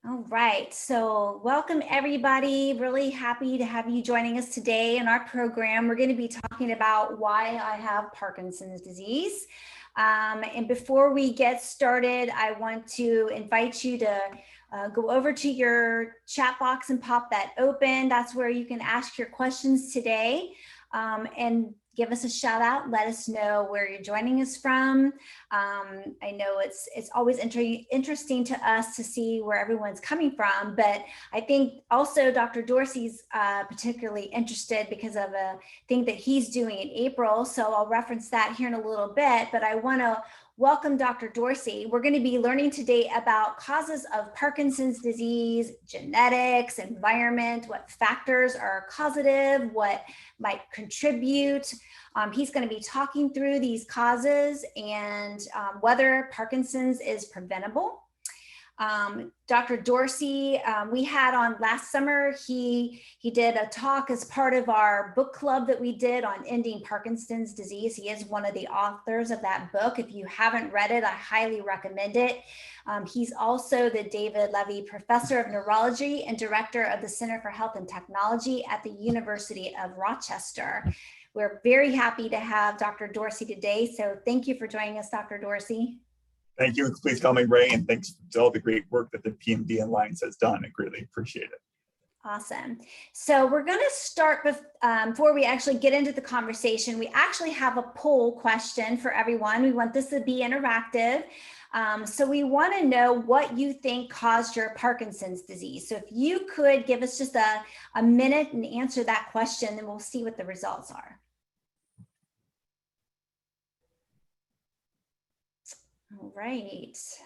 All right, so welcome everybody. Really happy to have you joining us today in our program. We're going to be talking about why I have Parkinson's disease. And before we get started, I want to invite you to go over to your chat box and pop that open. That's where you can ask your questions today. And give us a shout out, let us know where you're joining us from. I know it's always interesting to us to see where everyone's coming from, but I think also Dr. Dorsey's particularly interested because of a thing that he's doing in April. So I'll reference that here in a little bit, but I wanna welcome Dr. Dorsey. We're going to be learning today about causes of Parkinson's disease, genetics, environment, what factors are causative, what might contribute. He's going to be talking through these causes and whether Parkinson's is preventable. Dr. Dorsey, we had on last summer, he did a talk as part of our book club that we did on ending Parkinson's disease. He is one of the authors of that book. If you haven't read it, I highly recommend it. He's also the David Levy Professor of Neurology and Director of the Center for Health and Technology at the University of Rochester. We're very happy to have Dr. Dorsey today. So thank you for joining us, Dr. Dorsey. Thank you. Please call me Ray, and thanks for all the great work that the PMD Alliance has done. I greatly appreciate it. Awesome. So we're going to start with, before we actually get into the conversation, we actually have a poll question for everyone. We want this to be interactive. So we want to know what you think caused your Parkinson's disease. So if you could give us just a minute and answer that question, then we'll see what the results are. All right. It's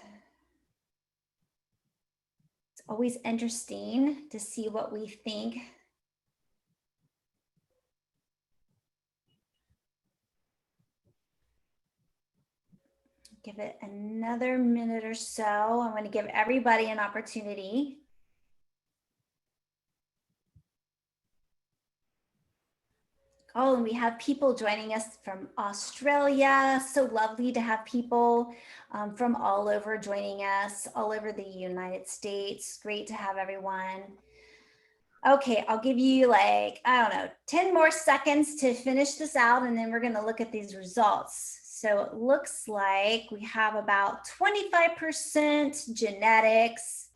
always interesting to see what we think. Give it another minute or so. I want to give everybody an opportunity. Oh, and we have people joining us from Australia. So lovely to have people from all over joining us, all over the United States. Great to have everyone. Okay, I'll give you like, I don't know, 10 more seconds to finish this out, and then we're going to look at these results. So it looks like we have about 25% genetics,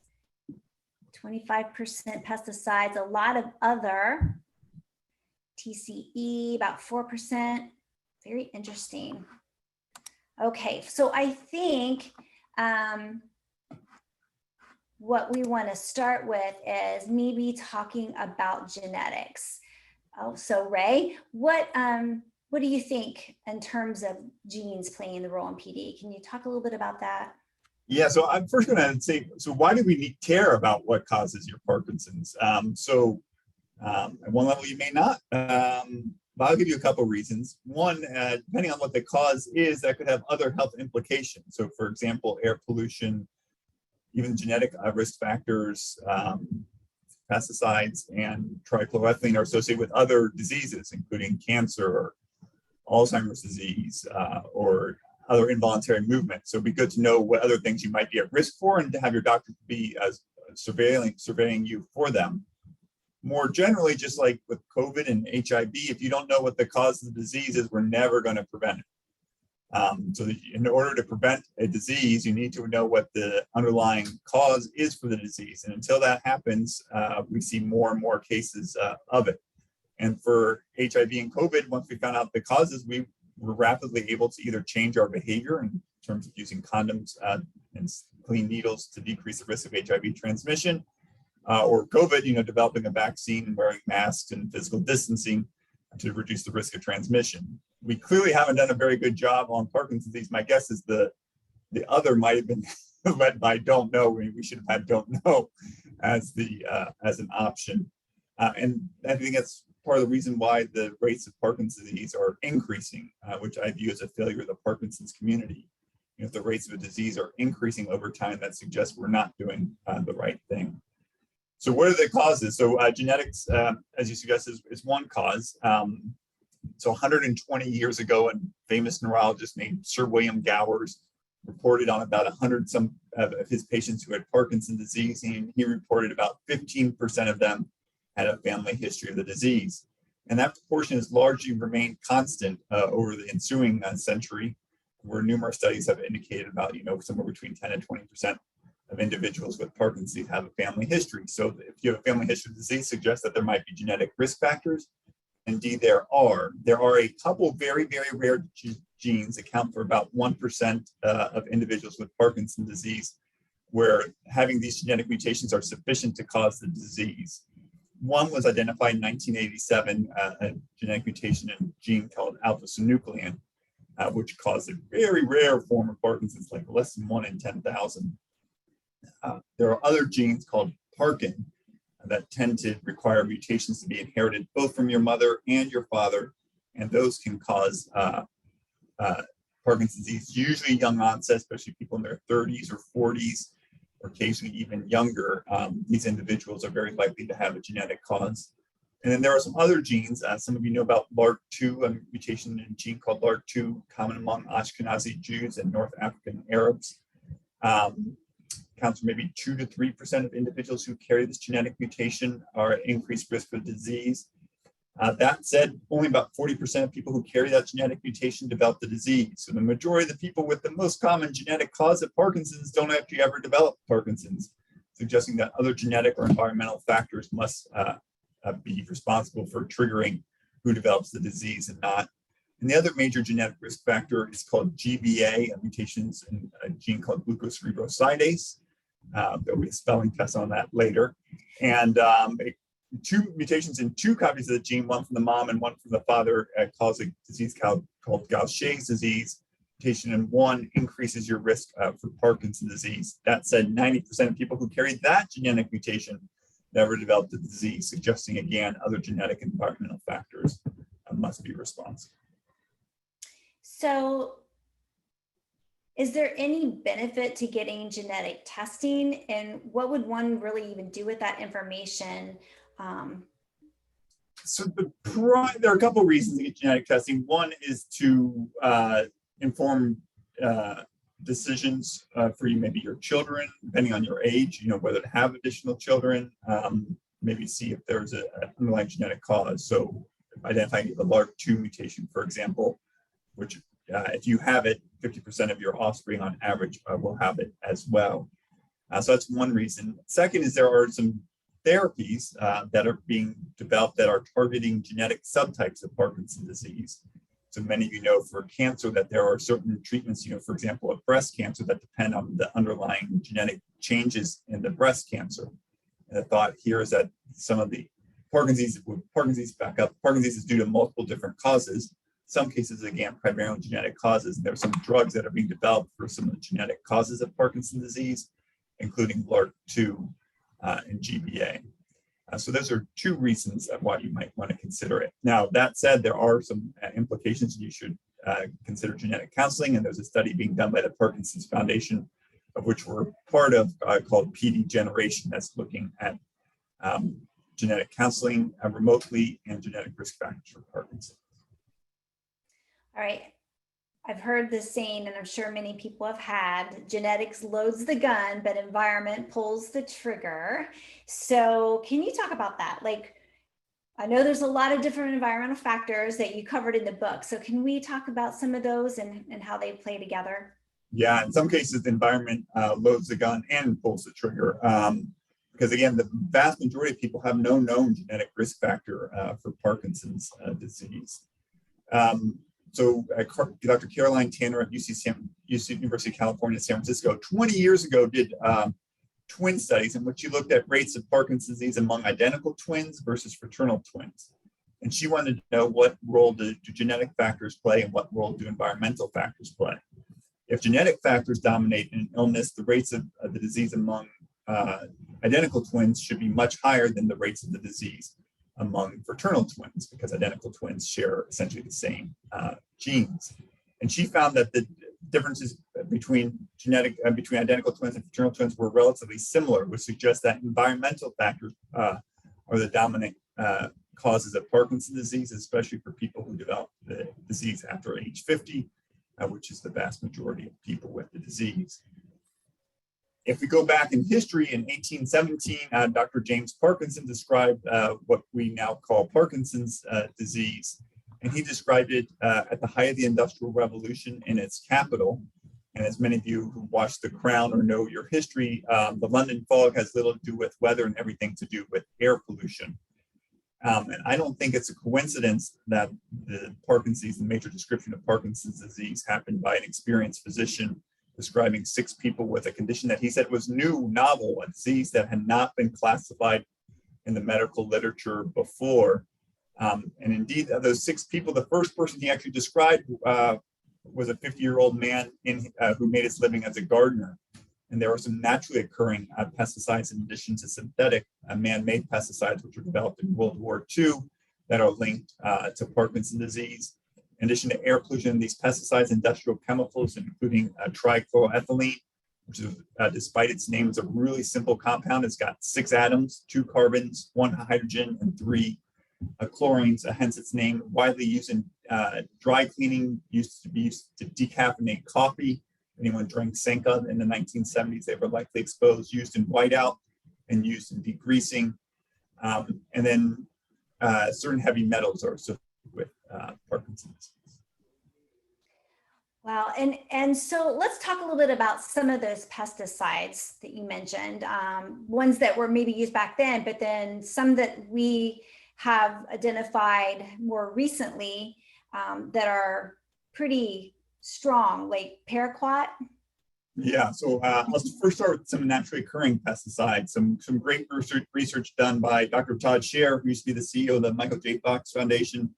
25% pesticides, a lot of other. TCE, about 4%. Very interesting. Okay, so I think what we want to start with is maybe talking about genetics. Oh, so Ray, what do you think in terms of genes playing the role in PD? Can you talk a little bit about that? Yeah, so I'm first going to say, so why do we care about what causes your Parkinson's? At one level, you may not, but I'll give you a couple of reasons. One, depending on what the cause is, that could have other health implications. So, for example, air pollution, even genetic risk factors, pesticides, and trichloroethylene are associated with other diseases, including cancer or Alzheimer's disease or other involuntary movement. So it'd be good to know what other things you might be at risk for and to have your doctor be surveying you for them. More generally, just like with COVID and HIV, if you don't know what the cause of the disease is, we're never going to prevent it. So in order to prevent a disease, you need to know what the underlying cause is for the disease. And until that happens, we see more and more cases of it. And for HIV and COVID, once we found out the causes, we were rapidly able to either change our behavior in terms of using condoms and clean needles to decrease the risk of HIV transmission, or COVID, developing a vaccine and wearing masks and physical distancing to reduce the risk of transmission. We clearly haven't done a very good job on Parkinson's disease. My guess is the other might have been led by don't know. We should have had don't know as an option. And I think that's part of the reason why the rates of Parkinson's disease are increasing, which I view as a failure of the Parkinson's community. If the rates of a disease are increasing over time, that suggests we're not doing the right thing. So what are the causes? So genetics, as you suggest, is one cause. So 120 years ago, a famous neurologist named Sir William Gowers reported on about 100 some of his patients who had Parkinson's disease, and he reported about 15% of them had a family history of the disease. And that proportion has largely remained constant over the ensuing century, where numerous studies have indicated about, somewhere between 10 and 20% of individuals with Parkinson's have a family history. So if you have a family history of disease, suggests that there might be genetic risk factors. Indeed, there are. There are a couple very, very rare genes account for about 1% of individuals with Parkinson's disease, where having these genetic mutations are sufficient to cause the disease. One was identified in 1987, a genetic mutation in a gene called alpha-synuclein, which caused a very rare form of Parkinson's, like less than 1 in 10,000. There are other genes called Parkin that tend to require mutations to be inherited both from your mother and your father, and those can cause Parkinson's disease, usually young onset, especially people in their 30s or 40s, or occasionally even younger. These individuals are very likely to have a genetic cause. And then there are some other genes. Some of you know about LARC2, a mutation in a gene called LARC2, common among Ashkenazi Jews and North African Arabs. Accounts for maybe 2 to 3% of individuals who carry this genetic mutation are at increased risk for disease. That said, only about 40% of people who carry that genetic mutation develop the disease. So the majority of the people with the most common genetic cause of Parkinson's don't actually ever develop Parkinson's, suggesting that other genetic or environmental factors must be responsible for triggering who develops the disease and not. And the other major genetic risk factor is called GBA, mutations in a gene called glucocerebrosidase. There'll be a spelling test on that later. And two mutations in 2 copies of the gene, one from the mom and one from the father, cause a disease called Gaucher's disease. Mutation in 1 increases your risk for Parkinson's disease. That said, 90% of people who carry that genetic mutation never developed the disease, suggesting again other genetic and environmental factors must be responsible. So is there any benefit to getting genetic testing, and what would one really even do with that information? So there are a couple of reasons to get genetic testing. One is to inform decisions for you, maybe your children, depending on your age, whether to have additional children, maybe see if there's an underlying genetic cause. So identifying the LARC2 mutation, for example, which if you have it, 50% of your offspring on average will have it as well. So that's one reason. Second is there are some therapies that are being developed that are targeting genetic subtypes of Parkinson's disease. So many of you know for cancer that there are certain treatments, for example, of breast cancer that depend on the underlying genetic changes in the breast cancer. And the thought here is that some of the Parkinson's is due to multiple different causes. Some cases, again, primarily genetic causes. And there are some drugs that are being developed for some of the genetic causes of Parkinson's disease, including LARC2 and GBA. So those are 2 reasons of why you might want to consider it. Now, that said, there are some implications. You should consider genetic counseling, and there's a study being done by the Parkinson's Foundation, of which we're part of, called PD Generation, that's looking at genetic counseling remotely and genetic risk factors for Parkinson's. All right. I've heard this saying, and I'm sure many people have had, genetics loads the gun, but environment pulls the trigger. So can you talk about that? Like, I know there's a lot of different environmental factors that you covered in the book. So can we talk about some of those and how they play together? Yeah, in some cases, the environment loads the gun and pulls the trigger. Because again, the vast majority of people have no known genetic risk factor for Parkinson's disease. So Dr. Caroline Tanner at University of California, San Francisco, 20 years ago did twin studies in which she looked at rates of Parkinson's disease among identical twins versus fraternal twins. And she wanted to know what role do genetic factors play and what role do environmental factors play. If genetic factors dominate an illness, the rates of the disease among identical twins should be much higher than the rates of the disease among fraternal twins, because identical twins share essentially the same genes. And she found that the differences between identical twins and fraternal twins were relatively similar, which suggests that environmental factors are the dominant causes of Parkinson's disease, especially for people who develop the disease after age 50. which is the vast majority of people with the disease. If we go back in history, in 1817, Dr. James Parkinson described what we now call Parkinson's disease. And he described it at the height of the Industrial Revolution in its capital. And as many of you who watched The Crown or know your history, the London fog has little to do with weather and everything to do with air pollution. And I don't think it's a coincidence that the Parkinson's, the major description of Parkinson's disease, happened by an experienced physician describing 6 people with a condition that he said was new, novel, a disease that had not been classified in the medical literature before. And indeed, of those 6 people, the first person he actually described was a 50-year-old man who made his living as a gardener. And there were some naturally occurring pesticides in addition to synthetic man-made pesticides, which were developed in World War II that are linked to Parkinson's disease. In addition to air pollution, these pesticides, industrial chemicals, including trichloroethylene, which is, despite its name, is a really simple compound. It's got 6 atoms, 2 carbons, 1 hydrogen, and 3 chlorines, hence its name. Widely used in dry cleaning, used to be used to decaffeinate coffee. Anyone drank Senka in the 1970s, they were likely exposed, used in whiteout and used in degreasing. And then certain heavy metals are associated with Parkinson's. Wow, and so let's talk a little bit about some of those pesticides that you mentioned, ones that were maybe used back then, but then some that we have identified more recently that are pretty strong, like paraquat. Yeah, so let's first start with some naturally occurring pesticides. Some great research done by Dr. Todd Scher, who used to be the CEO of the Michael J. Fox Foundation,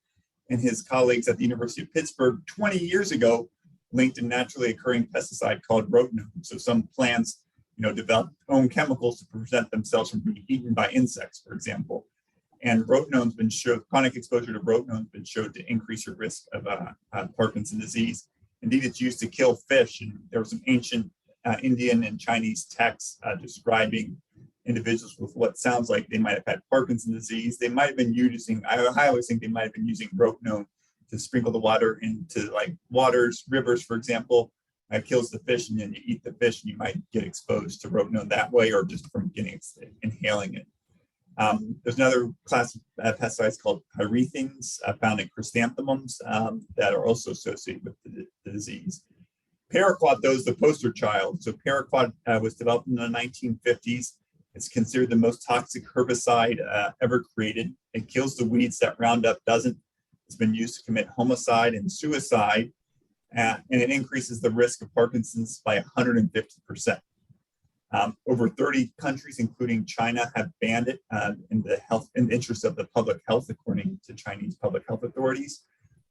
and his colleagues at the University of Pittsburgh 20 years ago linked a naturally occurring pesticide called rotenone. So some plants, develop own chemicals to prevent themselves from being eaten by insects, for example. And rotenone's been shown, chronic exposure to rotenone has been shown to increase your risk of Parkinson's disease. Indeed, it's used to kill fish. And there were some ancient Indian and Chinese texts describing individuals with what sounds like they might have had Parkinson's disease. They might have been using, I always think they might have been using rotenone to sprinkle the water into like waters, rivers, for example. Kills the fish, and then you eat the fish and you might get exposed to rotenone that way, or just from inhaling it. There's another class of pesticides called pyrethins found in chrysanthemums that are also associated with the disease. Paraquat, though, is the poster child. So paraquat was developed in the 1950s. It's considered the most toxic herbicide ever created. It kills the weeds that Roundup doesn't. It's been used to commit homicide and suicide, and it increases the risk of Parkinson's by 150%. Over 30 countries, including China, have banned it in the interest of the public health, according to Chinese public health authorities,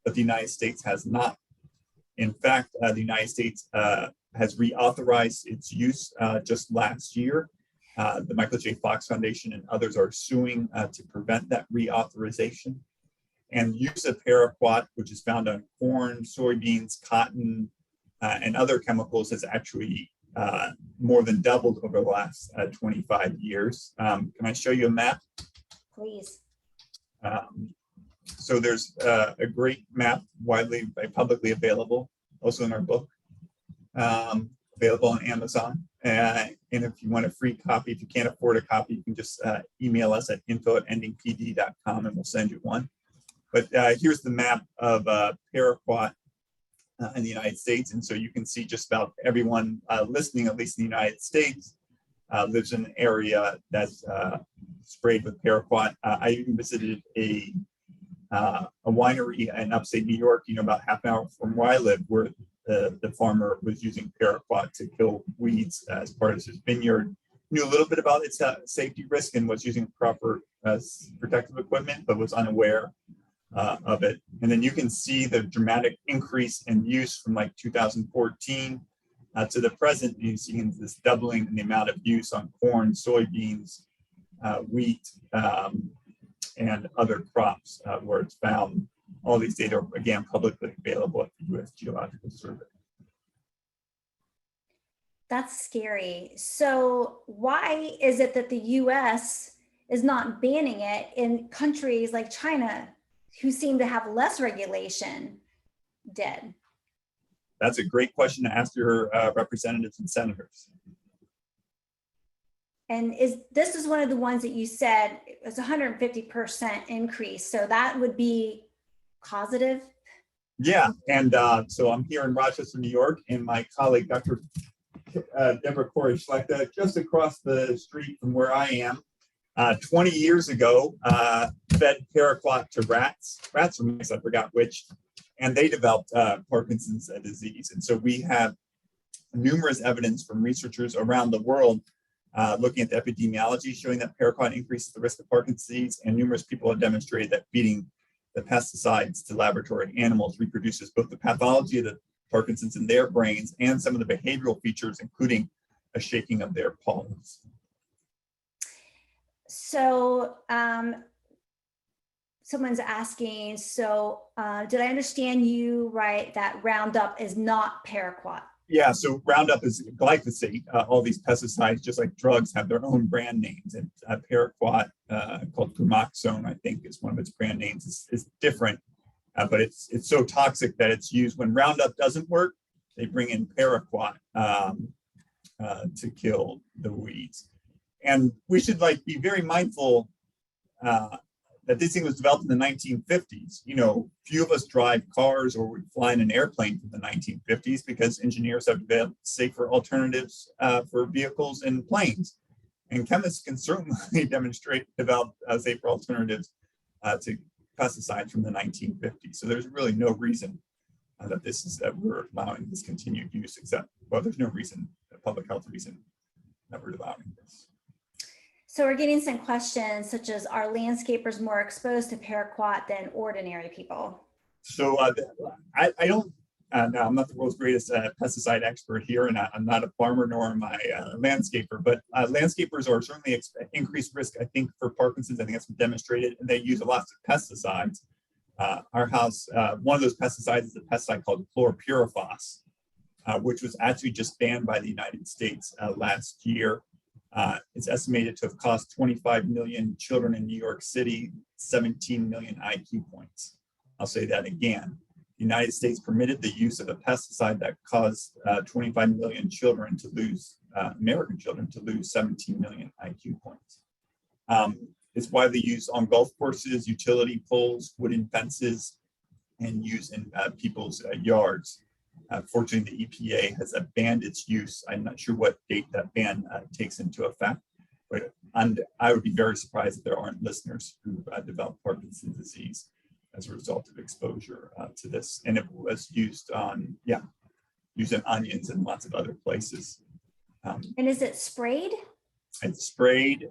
but the United States has not. In fact, the United States has reauthorized its use just last year. The Michael J. Fox Foundation and others are suing to prevent that reauthorization. And use of paraquat, which is found on corn, soybeans, cotton, and other chemicals, has actually more than doubled over the last 25 years. Can I show you a map? Please. So there's a great map, widely publicly available, also in our book, available on Amazon. And if you want a free copy, if you can't afford a copy, you can just email us at info@endingpd.com and we'll send you one. But here's the map of paraquat in the United States. And so you can see just about everyone listening, at least in the United States, lives in an area that's sprayed with paraquat. I even visited a winery in upstate New York, about half an hour from where I live, where the farmer was using paraquat to kill weeds as part of his vineyard. Knew a little bit about its safety risk and was using proper protective equipment, but was unaware of it. And then you can see the dramatic increase in use from like 2014 to the present. You see this doubling in the amount of use on corn, soybeans, wheat, and other crops where it's found. All these data are, again, publicly available at the U.S. Geological Survey. That's scary. So why is it that the U.S. is not banning it in countries like China, who seem to have less regulation, did? That's a great question to ask your representatives and senators. And this is one of the ones that you said it's 150% increase. So that would be causative. Yeah, and so I'm here in Rochester, New York, and my colleague, Dr. Deborah Corey Schlechter, just across the street from where I am, 20 years ago, fed paraquat to rats or mice, I forgot which, and they developed Parkinson's disease. And so we have numerous evidence from researchers around the world looking at the epidemiology, showing that paraquat increases the risk of Parkinson's disease, and numerous people have demonstrated that feeding the pesticides to laboratory animals reproduces both the pathology of the Parkinson's in their brains and some of the behavioral features, including a shaking of their palms. So someone's asking, so did I understand you right that Roundup is not paraquat? Yeah, so Roundup is glyphosate. All these pesticides, just like drugs, have their own brand names. And paraquat, called flumoxone, I think is one of its brand names, is different. But it's so toxic that it's used when Roundup doesn't work. They bring in paraquat to kill the weeds. And we should be very mindful that this thing was developed in the 1950s. You know, few of us drive cars or would fly in an airplane from the 1950s because engineers have developed safer alternatives for vehicles and planes. And chemists can certainly develop safer alternatives to pesticides from the 1950s. So there's really no reason that we're allowing this continued use, except, well, there's no reason, a public health reason that we're allowing this. So we're getting some questions such as, are landscapers more exposed to paraquat than ordinary people? So I don't, no, I'm not the world's greatest pesticide expert here, and I'm not a farmer nor am I a landscaper, but landscapers are certainly increased risk, I think, for Parkinson's. I think that's been demonstrated, and they use a lot of pesticides. Our house, one of those pesticides is a pesticide called chlorpyrifos, which was actually just banned by the United States last year. It's estimated to have cost 25 million children in New York City 17 million IQ points. I'll say that again. The United States permitted the use of a pesticide that caused 25 million children to lose, American children to lose 17 million IQ points. It's widely used on golf courses, utility poles, wooden fences, and used in people's yards. Fortunately, the EPA has banned its use. I'm not sure what date that ban takes into effect, but I would be very surprised if there aren't listeners who develop Parkinson's disease as a result of exposure to this. And it was used on, used in onions and lots of other places. And is it sprayed? It's sprayed.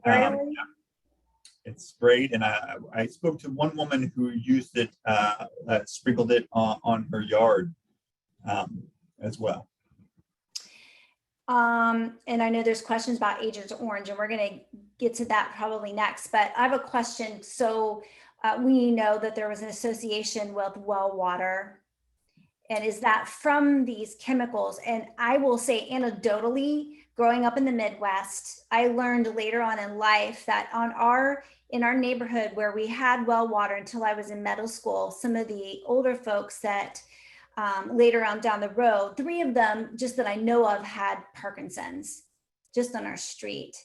It's sprayed, and I spoke to one woman who used it, sprinkled it on her yard as well. And I know there's questions about Agent Orange, and we're going to get to that probably next, but I have a question. So we know that there was an association with well water, and is that from these chemicals? And I will say anecdotally, growing up in the Midwest, I learned later on in life that in our neighborhood where we had well water until I was in middle school, some of the older folks that later on down the road, 3 of them just that I know of had Parkinson's just on our street.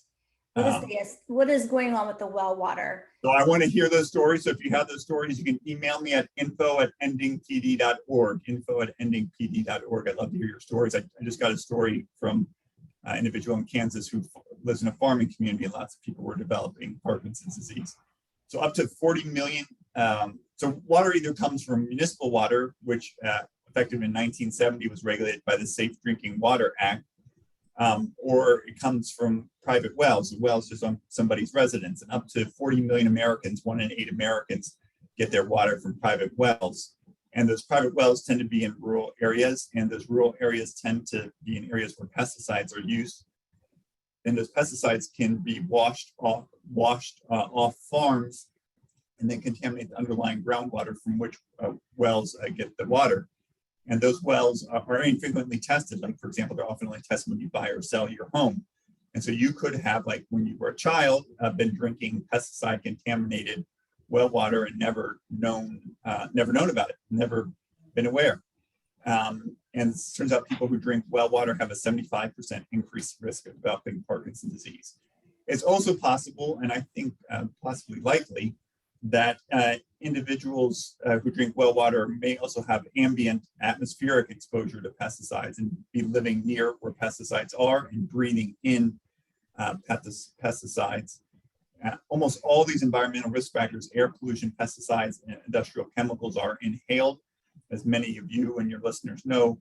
What is going on with the well water? So I want to hear those stories. So if you have those stories, you can email me at info@endingpd.org, info@endingpd.org. I'd love to hear your stories. I just got a story from an individual in Kansas who lives in a farming community, and lots of people were developing Parkinson's disease. So up to 40 million. So water either comes from municipal water, which effective in 1970 was regulated by the Safe Drinking Water Act, or it comes from private wells. Wells is on somebody's residence, and up to 40 million Americans, 1 in 8 Americans, get their water from private wells. And those private wells tend to be in rural areas, and those rural areas tend to be in areas where pesticides are used. And those pesticides can be washed off farms and then contaminate the underlying groundwater from which wells get the water. And those wells are infrequently tested. Like, for example, they're often only tested when you buy or sell your home. And so you could have, like when you were a child, been drinking pesticide contaminated well water and never known about it, never been aware. And And it turns out people who drink well water have a 75% increased risk of developing Parkinson's disease. It's also possible, and I think possibly likely, that individuals who drink well water may also have ambient atmospheric exposure to pesticides and be living near where pesticides are and breathing in pesticides. Almost all these environmental risk factors, air pollution, pesticides, and industrial chemicals, are inhaled. As many of you and your listeners know,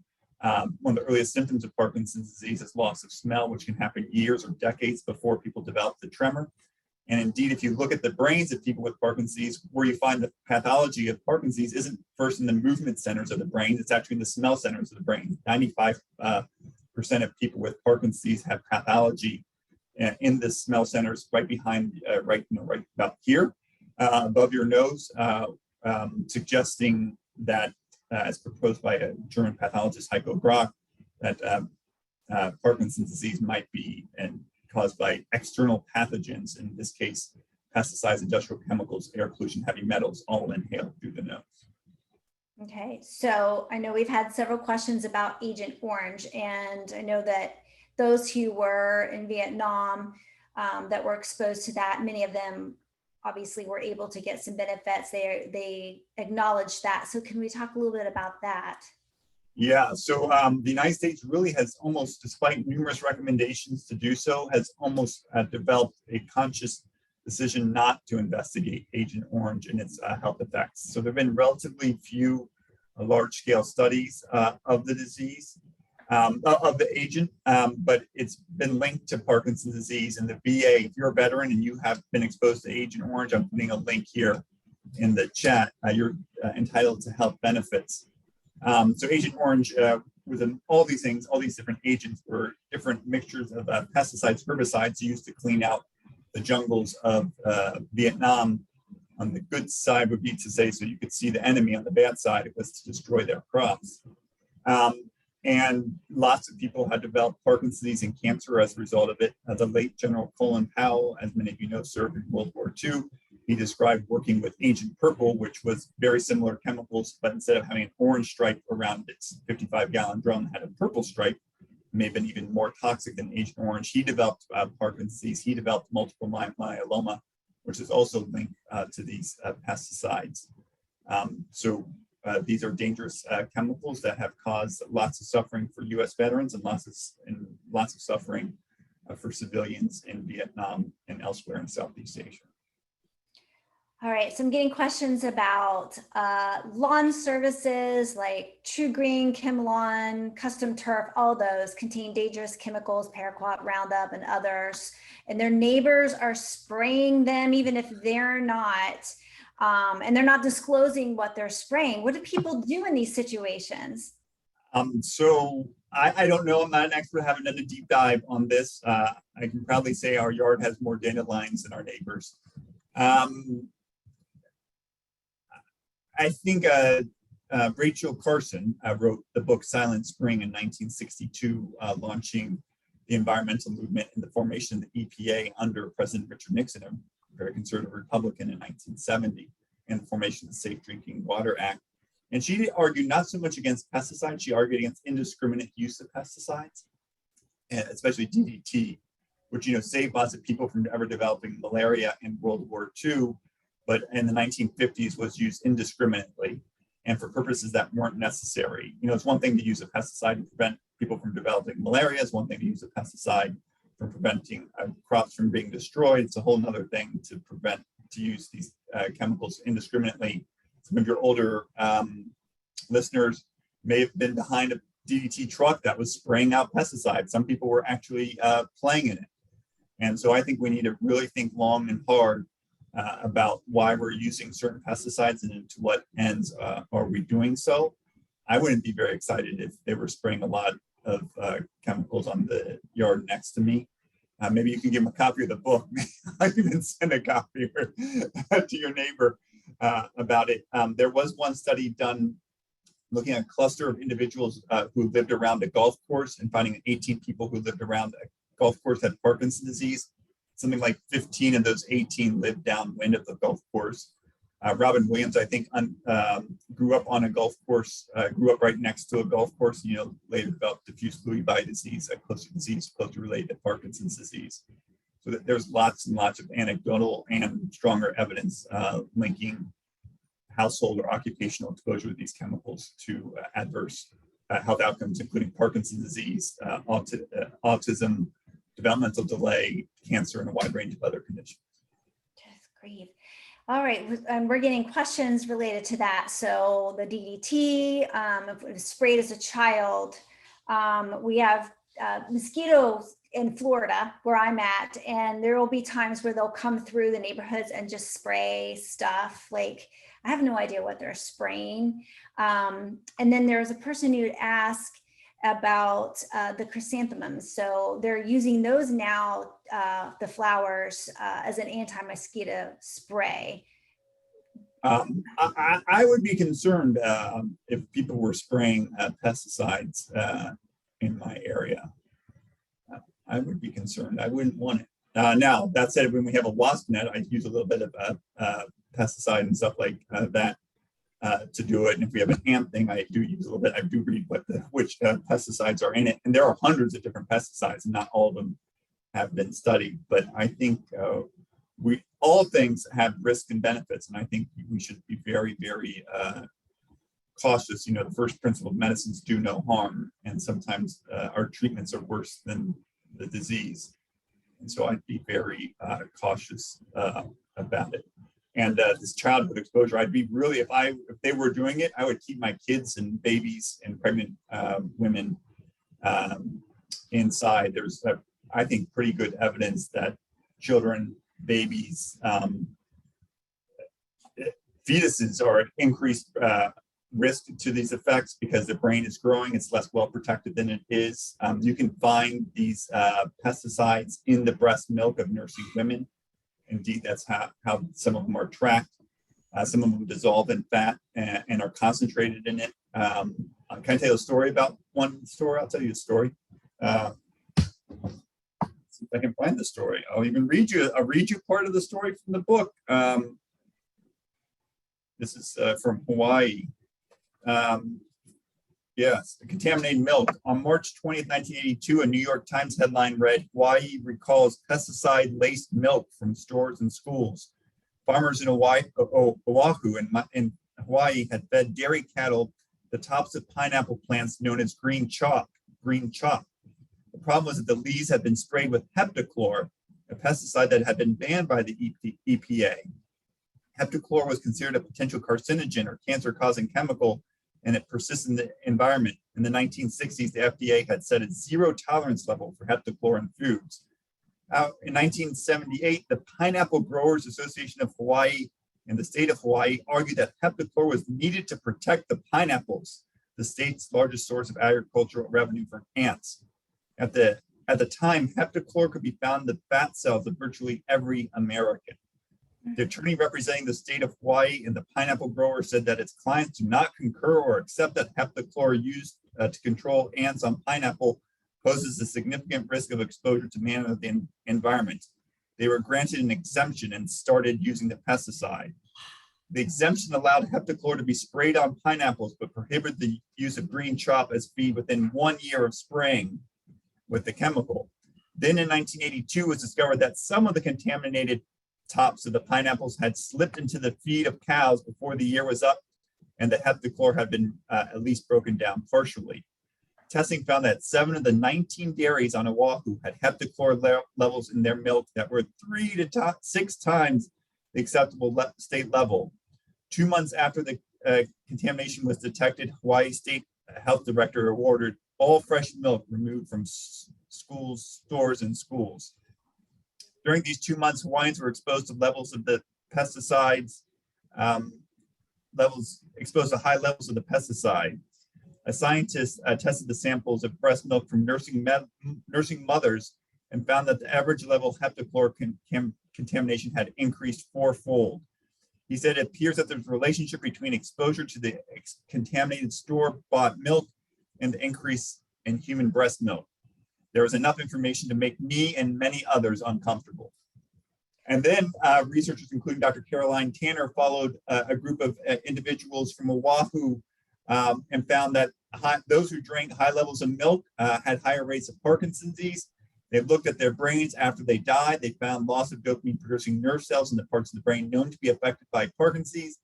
one of the earliest symptoms of Parkinson's disease is loss of smell, which can happen years or decades before people develop the tremor. And indeed, if you look at the brains of people with Parkinson's disease, where you find the pathology of Parkinson's disease isn't first in the movement centers of the brain, it's actually in the smell centers of the brain. 95% of people with Parkinson's disease have pathology in the smell centers right behind, right about here, above your nose, suggesting that, as proposed by a German pathologist, Heiko Grach, that Parkinson's disease might be caused by external pathogens, in this case, pesticides, industrial chemicals, air pollution, heavy metals, all inhaled through the nose. Okay, so I know we've had several questions about Agent Orange, and I know that those who were in Vietnam that were exposed to that, many of them obviously were able to get some benefits. They acknowledged that. So can we talk a little bit about that? Yeah, so the United States really has almost, despite numerous recommendations to do so, has almost developed a conscious decision not to investigate Agent Orange and its health effects. So there have been relatively few large-scale studies of the disease, of the agent, but it's been linked to Parkinson's disease. And the VA, if you're a veteran and you have been exposed to Agent Orange, I'm putting a link here in the chat, you're entitled to health benefits. So Agent Orange, within all these things, all these different agents were different mixtures of pesticides, herbicides used to clean out the jungles of Vietnam. On the good side would be to say, so you could see the enemy. On the bad side, it was to destroy their crops. And lots of people had developed Parkinson's disease and cancer as a result of it. The late General Colin Powell, as many of you know, served in World War II. He described working with Agent Purple, which was very similar chemicals, but instead of having an orange stripe around its 55-gallon drum, had a purple stripe, may have been even more toxic than Agent Orange. He developed Parkinson's disease. He developed multiple myeloma, which is also linked to these pesticides. These are dangerous chemicals that have caused lots of suffering for U.S. veterans and lots of suffering for civilians in Vietnam and elsewhere in Southeast Asia. All right, so I'm getting questions about lawn services like True Green, ChemLawn, Custom Turf. All those contain dangerous chemicals, paraquat, Roundup, and others. And their neighbors are spraying them even if they're not. And they're not disclosing what they're spraying. What do people do in these situations? So I don't know. I'm not an expert. I haven't done a deep dive on this. I can proudly say our yard has more dandelions than our neighbors. I think Rachel Carson wrote the book Silent Spring in 1962, launching the environmental movement and the formation of the EPA under President Richard Nixon, a very conservative Republican, in 1970, and the formation of the Safe Drinking Water Act. And she argued not so much against pesticides, she argued against indiscriminate use of pesticides, and especially DDT, which saved lots of people from ever developing malaria in World War II, but in the 1950s was used indiscriminately and for purposes that weren't necessary. It's one thing to use a pesticide to prevent people from developing malaria. It's one thing to use a pesticide for preventing crops from being destroyed. It's a whole other thing to use these chemicals indiscriminately. Some of your older listeners may have been behind a DDT truck that was spraying out pesticides. Some people were actually playing in it. And so I think we need to really think long and hard about why we're using certain pesticides and to what ends are we doing so. I wouldn't be very excited if they were spraying a lot of chemicals on the yard next to me. Maybe you can give them a copy of the book. I can send a copy to your neighbor about it. There was one study done looking at a cluster of individuals who lived around a golf course and finding 18 people who lived around a golf course had Parkinson's disease. Something like 15 of those 18 lived downwind of the golf course. Robin Williams, I think, grew up on a golf course, grew up right next to a golf course, later developed diffuse Lewy body disease, a closely related to Parkinson's disease. So that there's lots and lots of anecdotal and stronger evidence linking household or occupational exposure to these chemicals to adverse health outcomes, including Parkinson's disease, autism, developmental delay, cancer, and a wide range of other conditions. That's great. All right, and we're getting questions related to that. So the DDT, if it was sprayed as a child, we have mosquitoes in Florida where I'm at, and there will be times where they'll come through the neighborhoods and just spray stuff. Like, I have no idea what they're spraying. And then there's a person who asked about the chrysanthemums. So they're using those now, the flowers, as an anti-mosquito spray. I would be concerned if people were spraying pesticides in my area. I would be concerned. I wouldn't want it. Now, that said, when we have a wasp net, I use a little bit of pesticide and stuff like that to do it. And if we have an ant thing, I do use a little bit. I do read which pesticides are in it. And there are hundreds of different pesticides, and not all of them have been studied. But I think all things have risks and benefits. And I think we should be very, very cautious. The first principle of medicines do no harm. And sometimes our treatments are worse than the disease. And so I'd be very cautious about it. And this childhood exposure, I'd be really, if they were doing it, I would keep my kids and babies and pregnant women inside. There's, I think, pretty good evidence that children, babies, fetuses are at increased risk to these effects because the brain is growing. It's less well protected than it is. You can find these pesticides in the breast milk of nursing women. Indeed, that's how some of them are tracked. Some of them dissolve in fat and are concentrated in it. Can I tell you a story about one story? I'll tell you a story. See if I can find the story. I'll read you part of the story from the book. This is from Hawaii. Yes, contaminated milk. On March 20th, 1982, a New York Times headline read, "Hawaii recalls pesticide-laced milk from stores and schools." Farmers in Oahu in Hawaii had fed dairy cattle the tops of pineapple plants known as green chalk. The problem was that the leaves had been sprayed with heptachlor, a pesticide that had been banned by the EPA. Heptachlor was considered a potential carcinogen or cancer-causing chemical, and it persists in the environment. In the 1960s, the FDA had set a zero tolerance level for heptachlor in foods. In 1978, the Pineapple Growers Association of Hawaii and the state of Hawaii argued that heptachlor was needed to protect the pineapples, the state's largest source of agricultural revenue for ants. At the time, heptachlor could be found in the fat cells of virtually every American. The attorney representing the state of Hawaii and the pineapple grower said that its clients do not concur or accept that heptachlor used to control ants on pineapple poses a significant risk of exposure to man and the environment. They were granted an exemption and started using the pesticide. The exemption allowed heptachlor to be sprayed on pineapples, but prohibited the use of green chalk as feed within 1 year of spraying with the chemical. Then in 1982, it was discovered that some of the contaminated tops of the pineapples had slipped into the feed of cows before the year was up, and the heptachlor had been at least broken down partially. Testing found that 7 of the 19 dairies on Oahu had heptachlor levels in their milk that were 3 to 6 times the acceptable state level. 2 months after the contamination was detected, Hawaii State Health Director ordered all fresh milk removed from schools, stores, and schools. During these 2 months, Hawaiians were exposed to levels of the pesticides, exposed to high levels of the pesticide. A scientist tested the samples of breast milk from nursing mothers and found that the average level of heptachlor contamination had increased 4-fold. He said it appears that there's a relationship between exposure to the contaminated store-bought milk and the increase in human breast milk. There was enough information to make me and many others uncomfortable. And then researchers, including Dr. Caroline Tanner, followed a group of individuals from Oahu and found that those who drank high levels of milk had higher rates of Parkinson's disease. They looked at their brains after they died. They found loss of dopamine producing nerve cells in the parts of the brain known to be affected by Parkinson's disease.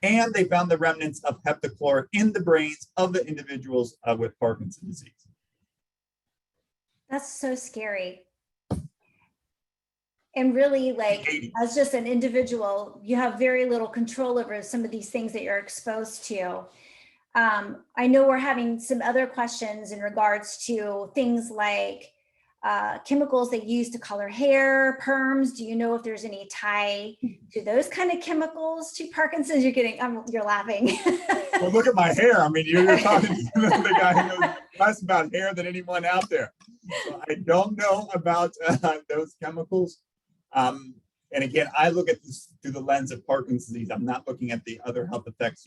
And they found the remnants of heptachlor in the brains of the individuals with Parkinson's disease. That's so scary. And really, like, as just an individual, you have very little control over some of these things that you're exposed to. I know we're having some other questions in regards to things like chemicals they use to color hair, perms. Do you know if there's any tie to those kind of chemicals to Parkinson's? You're laughing. Well, look at my hair. I mean, you're talking to the guy who knows less about hair than anyone out there. So I don't know about those chemicals. And again, I look at this through the lens of Parkinson's disease. I'm not looking at the other health effects,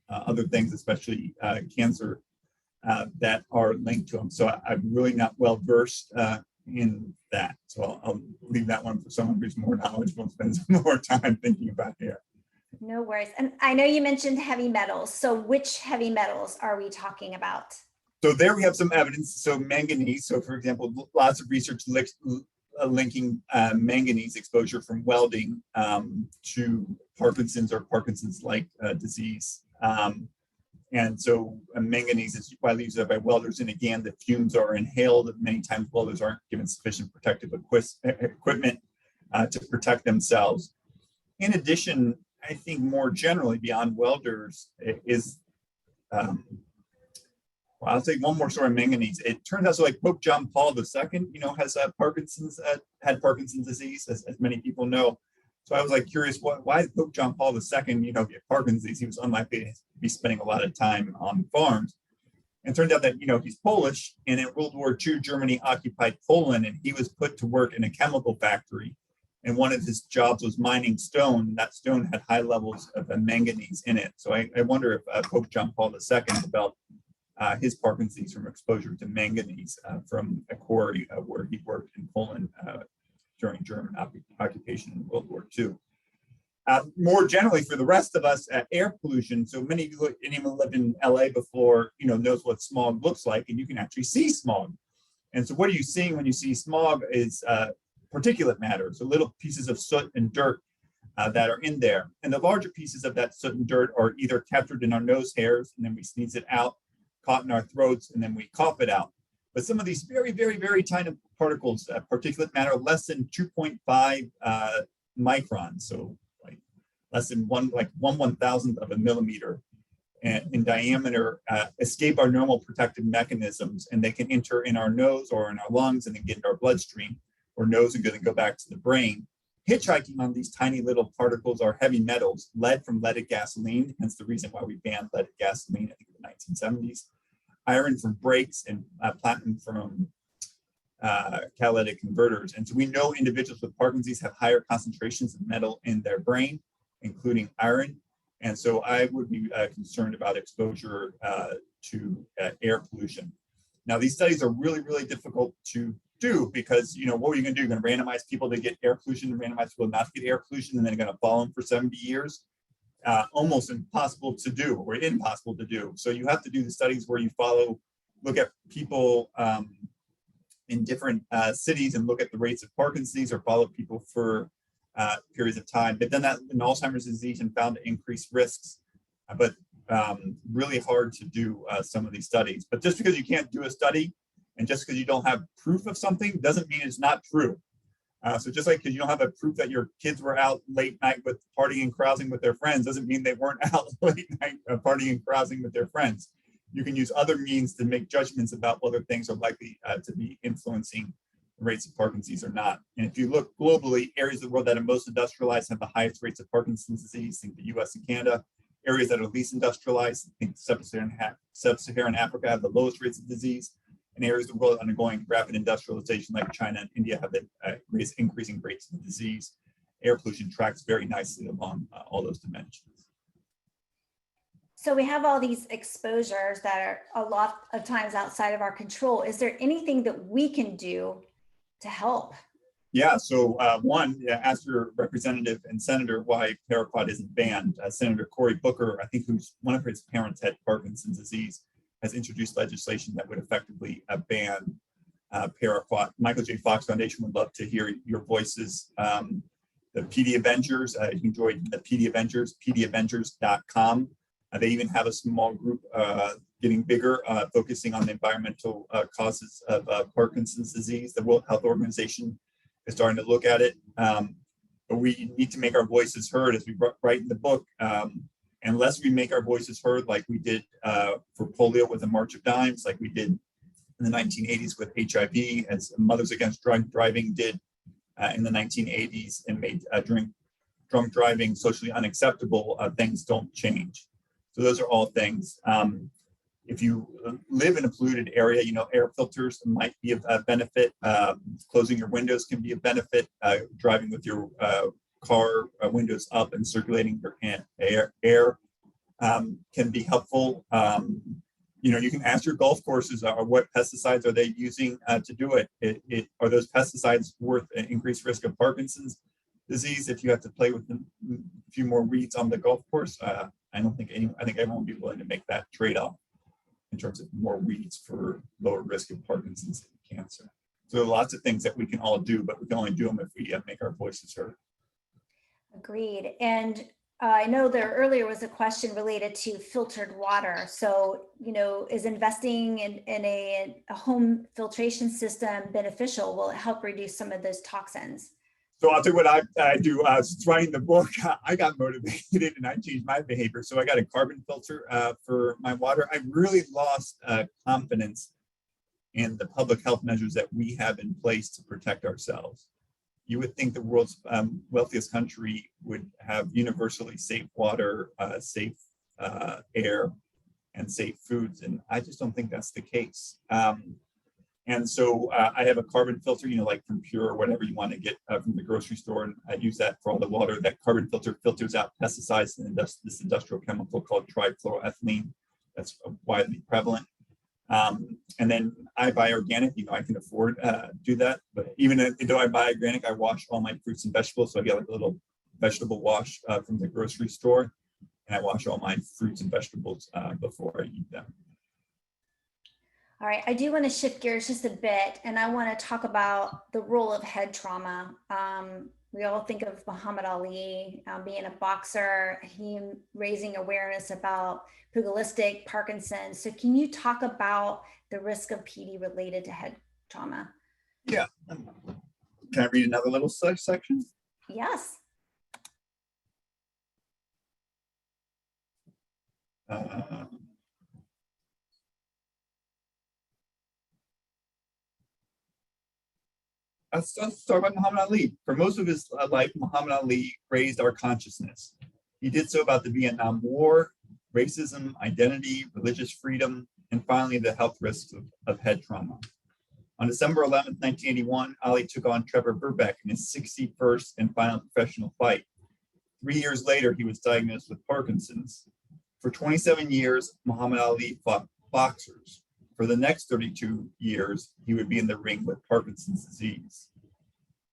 other things, especially cancer, that are linked to them. So I'm really not well versed in that. So I'll leave that one for someone who's more knowledgeable and spends more time thinking about hair. No worries. And I know you mentioned heavy metals. So which heavy metals are we talking about? So there we have some evidence. So manganese. So for example, lots of research linking manganese exposure from welding to Parkinson's or Parkinson's-like disease. And so manganese is widely used by welders. And again, the fumes are inhaled. Many times welders aren't given sufficient protective equipment to protect themselves. In addition, I think more generally beyond welders is, well, I'll say one more story on manganese. It turns out, so like Pope John Paul II, has Parkinson's, had Parkinson's disease, as many people know. So I was like curious, why Pope John Paul II, get Parkinson's disease? He was unlikely to be spending a lot of time on farms. And it turned out that, he's Polish, and in World War II, Germany occupied Poland, and he was put to work in a chemical factory. And one of his jobs was mining stone. That stone had high levels of manganese in it. So I wonder if Pope John Paul II developed his Parkinson's disease from exposure to manganese from a quarry where he worked in Poland during German occupation in World War II. More generally, for the rest of us, air pollution. So many of you, anyone lived in LA before, knows what smog looks like, and you can actually see smog. And so what are you seeing when you see smog is particulate matter, so little pieces of soot and dirt that are in there. And the larger pieces of that soot and dirt are either captured in our nose hairs, and then we sneeze it out, caught in our throats, and then we cough it out. But some of these very, very, very tiny particles, particulate matter, less than 2.5 microns, so like less than one 1/1000th of a millimeter in diameter, escape our normal protective mechanisms, and they can enter in our nose or in our lungs and then get into our bloodstream, or nose and go back to the brain. Hitchhiking on these tiny little particles are heavy metals, lead from leaded gasoline, hence the reason why we banned leaded gasoline, I think in the 1970s, iron from brakes, and platinum from catalytic converters. And so we know individuals with Parkinson's disease have higher concentrations of metal in their brain, including iron. And so I would be concerned about exposure to air pollution. Now, these studies are really, really difficult to do because, what are you going to do? You're going to randomize people to get air pollution and randomize people not to get air pollution, and then you're going to follow them for 70 years. Almost impossible to do, or impossible to do. So you have to do the studies where you look at people in different cities and look at the rates of Parkinson's disease, or follow people for periods of time. But then that in Alzheimer's disease and found to increase risks, but really hard to do some of these studies. But just because you can't do a study and just because you don't have proof of something doesn't mean it's not true. So just like because you don't have a proof that your kids were out late night with partying and carousing with their friends doesn't mean they weren't out late night partying and carousing with their friends. You can use other means to make judgments about whether things are likely to be influencing the rates of Parkinson's or not. And if you look globally, areas of the world that are most industrialized have the highest rates of Parkinson's disease, think the US and Canada. Areas that are least industrialized, think Sub-Saharan Africa have the lowest rates of disease. And areas of the world undergoing rapid industrialization like China and India have the increasing rates of disease. Air pollution tracks very nicely along all those dimensions. So we have all these exposures that are a lot of times outside of our control. Is there anything that we can do to help? Yeah, so one, ask your representative and senator why paraquat isn't banned. Senator Cory Booker, I think who's one of his parents had Parkinson's disease, has introduced legislation that would effectively ban paraquat. Michael J. Fox Foundation would love to hear your voices. The PD Avengers, you can join the PD Avengers, pdavengers.com. They even have a small group getting bigger, focusing on the environmental causes of Parkinson's disease. The World Health Organization is starting to look at it. But we need to make our voices heard, as we write in the book. Unless we make our voices heard, like we did for polio with the March of Dimes, like we did in the 1980s with HIV, as Mothers Against Drunk Driving did in the 1980s, and made drunk driving socially unacceptable, things don't change. So those are all things. If you live in a polluted area, air filters might be a benefit. Closing your windows can be a benefit. Driving with your car windows up and circulating your air can be helpful. You can ask your golf courses what pesticides are they using to do it. Are those pesticides worth an increased risk of Parkinson's disease if you have to play with a few more weeds on the golf course? I think everyone will be willing to make that trade-off in terms of more weeds for lower risk of Parkinson's and cancer. So there are lots of things that we can all do, but we can only do them if we make our voices heard. Agreed. And I know there earlier was a question related to filtered water. So, is investing in a home filtration system beneficial? Will it help reduce some of those toxins? So I'll tell you what I do. Since writing the book, I got motivated and I changed my behavior. So I got a carbon filter for my water. I really lost confidence in the public health measures that we have in place to protect ourselves. You would think the world's wealthiest country would have universally safe water, safe air, and safe foods. And I just don't think that's the case. And so I have a carbon filter, like from Pure or whatever you want to get from the grocery store. And I use that for all the water. That carbon filter filters out pesticides and this industrial chemical called trifluoroethylene that's widely prevalent. And then I buy organic, I can afford to do that. But even though I buy organic, I wash all my fruits and vegetables. So I get like a little vegetable wash from the grocery store. And I wash all my fruits and vegetables before I eat them. All right, I do want to shift gears just a bit, and I want to talk about the role of head trauma. We all think of Muhammad Ali being a boxer, him raising awareness about pugilistic, Parkinson's. So can you talk about the risk of PD related to head trauma? Yeah. Can I read another little section? Yes. Let's start about Muhammad Ali. For most of his life, Muhammad Ali raised our consciousness. He did so about the Vietnam War, racism, identity, religious freedom, and finally the health risks of head trauma. On December 11, 1981, Ali took on Trevor Burbeck in his 61st and final professional fight. 3 years later, he was diagnosed with Parkinson's. For 27 years, Muhammad Ali fought boxers. For the next 32 years, he would be in the ring with Parkinson's disease.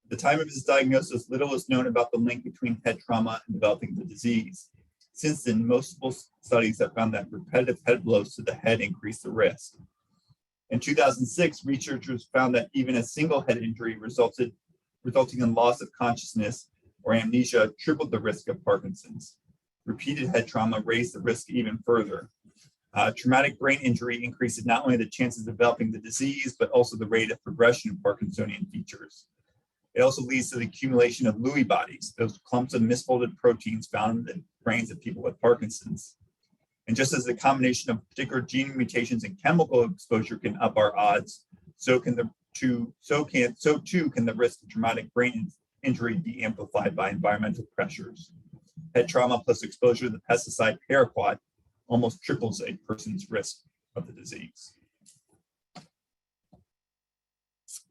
At the time of his diagnosis, little was known about the link between head trauma and developing the disease. Since then, multiple studies have found that repetitive head blows to the head increase the risk. In 2006, researchers found that even a single head injury resulting in loss of consciousness or amnesia tripled the risk of Parkinson's. Repeated head trauma raised the risk even further. Traumatic brain injury increases not only the chances of developing the disease, but also the rate of progression of Parkinsonian features. It also leads to the accumulation of Lewy bodies, those clumps of misfolded proteins found in the brains of people with Parkinson's. And just as the combination of particular gene mutations and chemical exposure can up our odds, so too can the risk of traumatic brain injury be amplified by environmental pressures. Head trauma plus exposure to the pesticide paraquat almost triples a person's risk of the disease.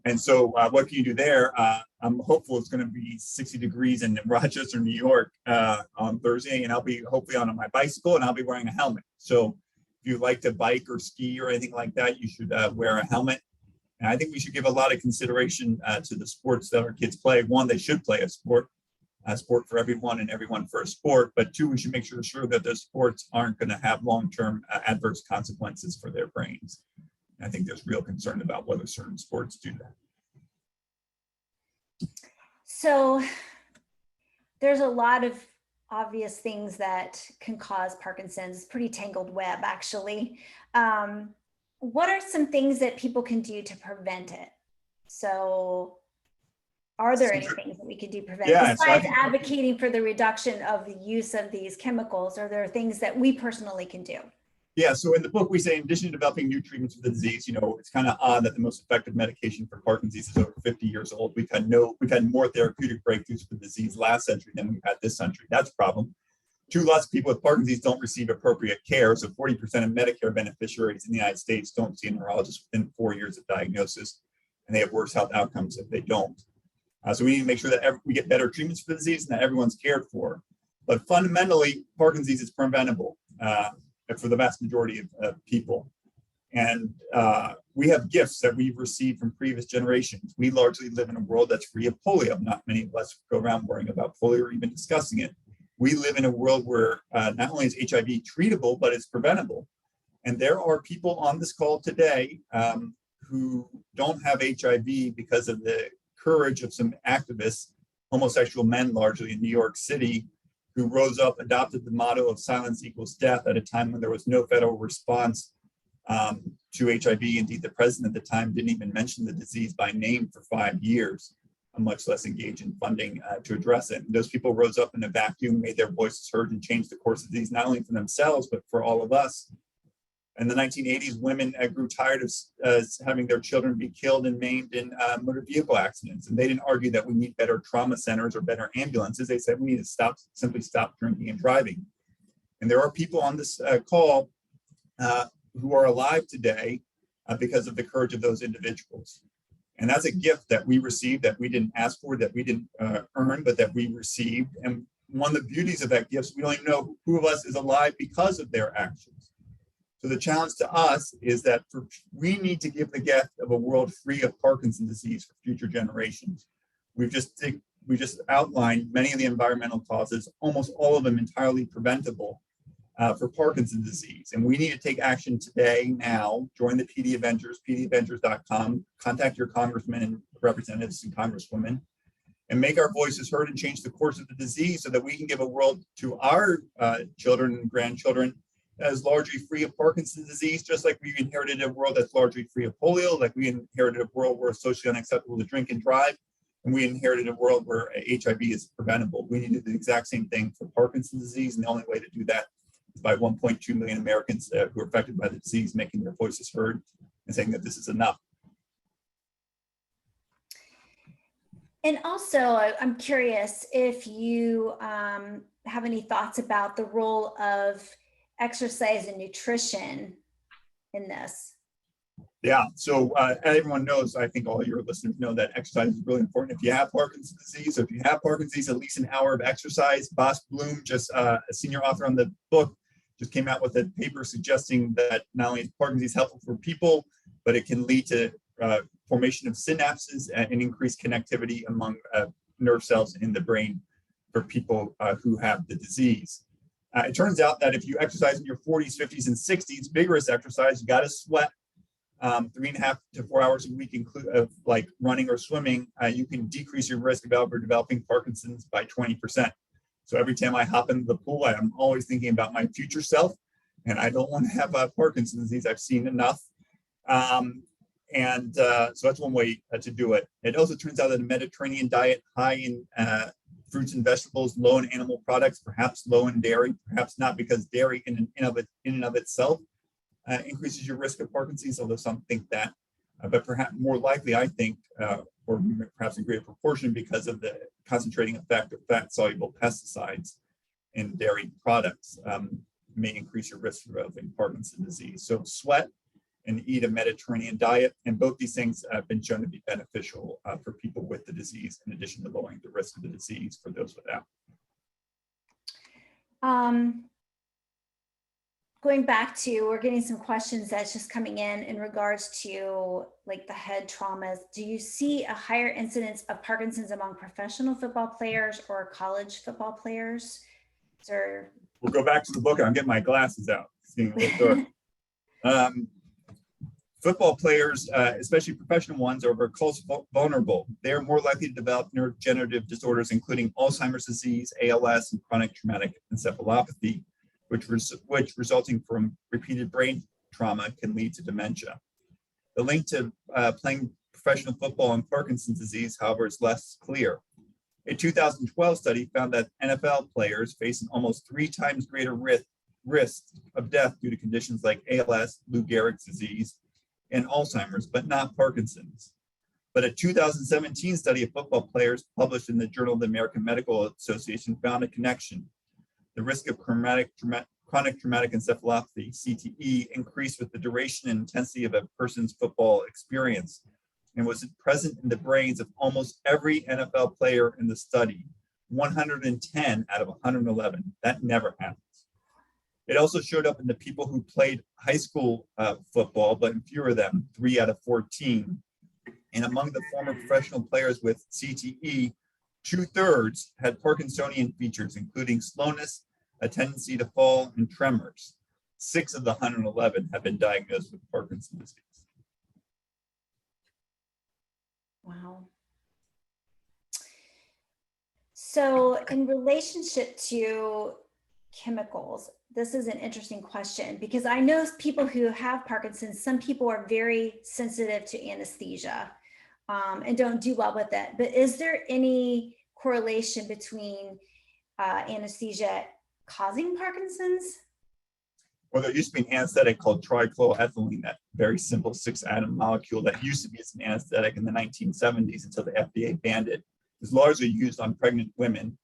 And so what can you do there? I'm hopeful it's going to be 60 degrees in Rochester, New York on Thursday, and I'll be hopefully on my bicycle and I'll be wearing a helmet. So if you like to bike or ski or anything like that, you should wear a helmet. And I think we should give a lot of consideration to the sports that our kids play. One, they should play a sport for everyone and everyone for a sport. But two, we should make sure that those sports aren't going to have long-term adverse consequences for their brains. And I think there's real concern about whether certain sports do that. So there's a lot of obvious things that can cause Parkinson's. It's a pretty tangled web, actually. What are some things that people can do to prevent it? So are there any things that we can do to prevent it? Besides advocating for the reduction of the use of these chemicals, are there things that we personally can do? Yeah, so in the book, we say, in addition to developing new treatments for the disease, it's kind of odd that the most effective medication for Parkinson's is over 50 years old. We've had more therapeutic breakthroughs for the disease last century than we've had this century. That's a problem. Two, lots of people with Parkinson's don't receive appropriate care. So 40% of Medicare beneficiaries in the United States don't see a neurologist within 4 years of diagnosis, and they have worse health outcomes if they don't. So we need to make sure that we get better treatments for the disease and that everyone's cared for. But fundamentally, Parkinson's is preventable for the vast majority of people. And we have gifts that we've received from previous generations. We largely live in a world that's free of polio. Not many of us go around worrying about polio or even discussing it. We live in a world where not only is HIV treatable, but it's preventable. And there are people on this call today who don't have HIV because of the courage of some activists, homosexual men largely in New York City, who rose up, adopted the motto of silence equals death at a time when there was no federal response to HIV. Indeed, the president at the time didn't even mention the disease by name for 5 years, much less engage in funding to address it. And those people rose up in a vacuum, made their voices heard, and changed the course of the disease, not only for themselves, but for all of us. In the 1980s, women grew tired of having their children be killed and maimed in motor vehicle accidents. And they didn't argue that we need better trauma centers or better ambulances. They said we need to simply stop drinking and driving. And there are people on this call who are alive today because of the courage of those individuals. And that's a gift that we received, that we didn't ask for, that we didn't earn, but that we received. And one of the beauties of that gift is we don't even know who of us is alive because of their actions. So the challenge to us is that we need to give the gift of a world free of Parkinson's disease for future generations. We just outlined many of the environmental causes, almost all of them entirely preventable for Parkinson's disease. And we need to take action today, now. Join the PD Avengers, pdavengers.com, contact your congressmen and representatives and congresswomen, and make our voices heard and change the course of the disease so that we can give a world to our children and grandchildren that is largely free of Parkinson's disease, just like we inherited a world that's largely free of polio, like we inherited a world where it's socially unacceptable to drink and drive, and we inherited a world where HIV is preventable. We need to do the exact same thing for Parkinson's disease, and the only way to do that is by 1.2 million Americans who are affected by the disease making their voices heard and saying that this is enough. And also, I'm curious if you have any thoughts about the role of exercise and nutrition in this. Yeah, so everyone knows, I think all your listeners know, that exercise is really important. If you have Parkinson's disease, at least an hour of exercise. Boss Bloom, just a senior author on the book, just came out with a paper suggesting that not only is Parkinson's helpful for people, but it can lead to formation of synapses and increased connectivity among nerve cells in the brain for people who have the disease. It turns out that if you exercise in your 40s, 50s, and 60s, vigorous exercise, you got to sweat 3.5 to 4 hours a week, like running or swimming, you can decrease your risk of developing Parkinson's by 20%. So every time I hop into the pool, I'm always thinking about my future self, and I don't want to have Parkinson's disease. I've seen enough. So that's one way to do it. It also turns out that a Mediterranean diet high in fruits and vegetables, low in animal products, perhaps low in dairy, perhaps not, because dairy in and of itself increases your risk of Parkinson's, although some think that, but perhaps more likely, I think, or perhaps in greater proportion, because of the concentrating effect of fat-soluble pesticides in dairy products, may increase your risk of developing Parkinson's disease. So sweat and eat a Mediterranean diet, and both these things have been shown to be beneficial for people with the disease, in addition to lowering the risk of the disease for those without. going back to, we're getting some questions that's just coming in regards to like the head traumas. Do you see a higher incidence of Parkinson's among professional football players or college football players? Or we'll go back to the book. I'm getting my glasses out. Seeing a little dark. Football players, especially professional ones, are vulnerable. They are more likely to develop neurodegenerative disorders, including Alzheimer's disease, ALS, and chronic traumatic encephalopathy, which resulting from repeated brain trauma can lead to dementia. The link to playing professional football and Parkinson's disease, however, is less clear. A 2012 study found that NFL players face an almost 3 times greater risk of death due to conditions like ALS, Lou Gehrig's disease, and Alzheimer's, but not Parkinson's. But a 2017 study of football players published in the Journal of the American Medical Association found a connection. The risk of chronic traumatic encephalopathy, CTE, increased with the duration and intensity of a person's football experience and was present in the brains of almost every NFL player in the study, 110 out of 111. That never happens. It also showed up in the people who played high school football, but in fewer of them, 3 out of 14. And among the former professional players with CTE, 2/3 had Parkinsonian features, including slowness, a tendency to fall, and tremors. 6 of the 111 have been diagnosed with Parkinson's disease. Wow. So in relationship to chemicals, this is an interesting question because I know people who have Parkinson's, some people are very sensitive to anesthesia and don't do well with it. But is there any correlation between anesthesia causing Parkinson's? Well, there used to be an anesthetic called trichloroethylene, that very simple 6-atom molecule that used to be as an anesthetic in the 1970s until the FDA banned it. It was largely used on pregnant women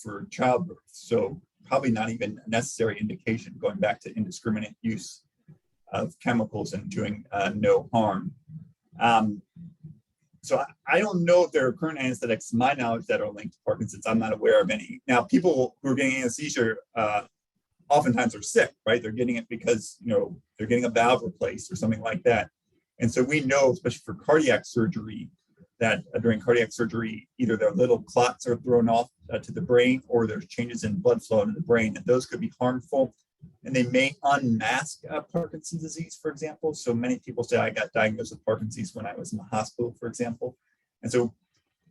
for childbirth. So probably not even a necessary indication, going back to indiscriminate use of chemicals and doing no harm. So I don't know if there are current anesthetics, to my knowledge, that are linked to Parkinson's. I'm not aware of any. Now, people who are getting anesthesia oftentimes are sick, right? They're getting it because, they're getting a valve replaced or something like that. And so we know, especially for cardiac surgery, that during cardiac surgery, either their little clots are thrown off to the brain or there's changes in blood flow into the brain, and those could be harmful. And they may unmask Parkinson's disease, for example. So many people say, I got diagnosed with Parkinson's when I was in the hospital, for example. And so